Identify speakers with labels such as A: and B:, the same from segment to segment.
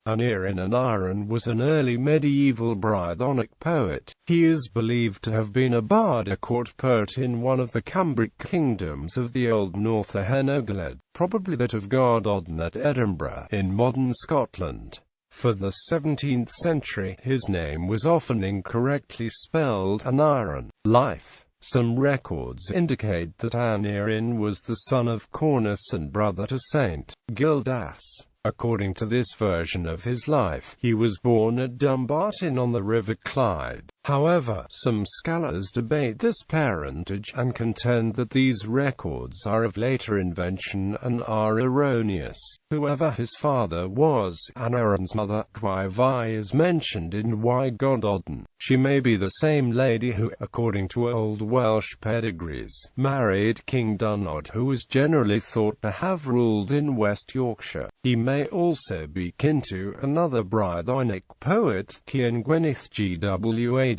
A: Aneirin was an early medieval Brythonic poet. He is believed to have been a bard, a court poet in one of the Cumbric kingdoms of the Old North, the Hen Ogledd, probably that of Gododdin at Edinburgh, in modern Scotland. For the 17th century, his name was often incorrectly spelled Aneirin. Life. Some records indicate that Aneirin was the son of Cornus and brother to Saint Gildas. According to this version of his life, he was born at Dumbarton on the River Clyde. However, some scholars debate this parentage and contend that these records are of later invention and are erroneous. Whoever his father was, Aneirin's mother, He, is mentioned in Gododdin. She may be the same lady who, according to Old Welsh pedigrees, married King Gododdin, who was generally thought to have ruled in West Yorkshire. He may also be kin to another Brythonic poet, Hen Ogledd.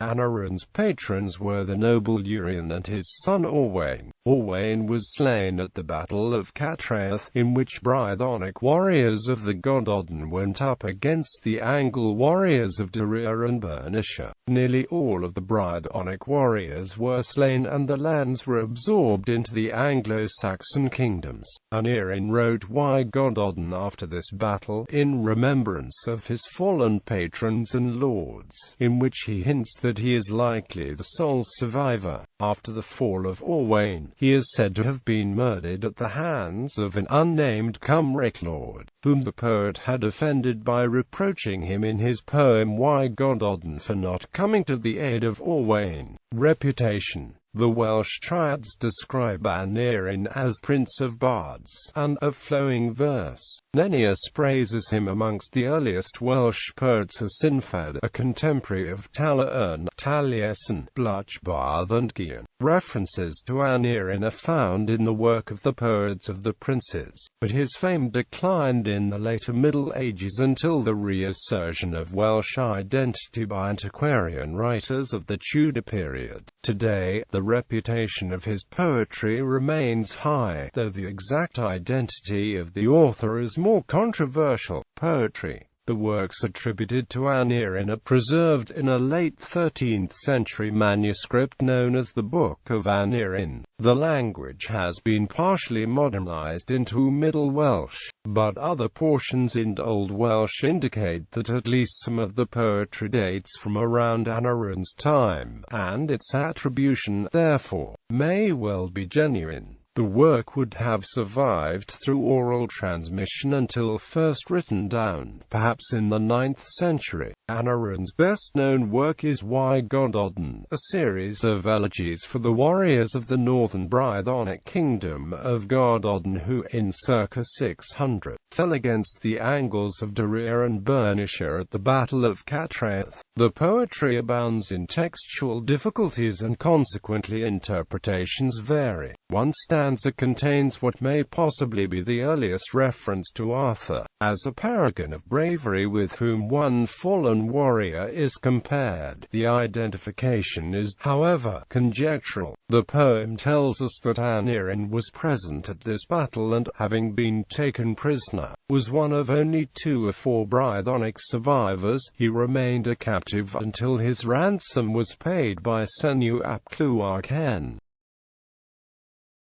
A: Aneirin's patrons were the noble Neirin and his son Owain. Owain was slain at the Battle of Catraeth, in which Brythonic warriors of the Gododdin went up against the Angle warriors of Neirin and Bernicia. Nearly all of the Brythonic warriors were slain and the lands were absorbed into the Anglo-Saxon kingdoms. Aneirin wrote Gododdin after this battle, in remembrance of his fallen patrons and lords, in which he hints that he is likely the sole survivor. After the fall of Owain, he is said to have been murdered at the hands of an unnamed Cumbric lord, whom the poet had offended by reproaching him in his poem Gododdin for not coming to the aid of Owain. Reputation. The Welsh triads describe Aneirin as Prince of Bards, and of flowing verse. Nennius praises him amongst the earliest Welsh poets as Sinfad, a contemporary of Taliesin, Taliesin, Bluchbardd and Gian. References to Aneirin are found in the work of the poets of the princes, but his fame declined in the later Middle Ages until the reassertion of Welsh identity by antiquarian writers of the Tudor period. Today, the reputation of his poetry remains high, though the exact identity of the author is more controversial. Poetry. The works attributed to Aneirin are preserved in a late 13th century manuscript known as the Book of Aneirin. The language has been partially modernized into Middle Welsh, but other portions in Old Welsh indicate that at least some of the poetry dates from around Aneirin's time, and its attribution, therefore, may well be genuine. The work would have survived through oral transmission until first written down, perhaps in the 9th century. Aneirin's best-known work is Gododdin, a series of elegies for the warriors of the northern Brythonic kingdom of Gododdin who, in circa 600, fell against the Angles of Neirin and Bernicia at the Battle of Catraeth. The poetry abounds in textual difficulties and consequently interpretations vary. One stanza contains what may possibly be the earliest reference to Arthur, as a paragon of bravery with whom one fallen warrior is compared. The identification is, however, conjectural. The poem tells us that Aneirin was present at this battle and, having been taken prisoner, was one of only 2 or 4 Brythonic survivors. He remained a captive until his ransom was paid by Sennu ap Clwyach Hen.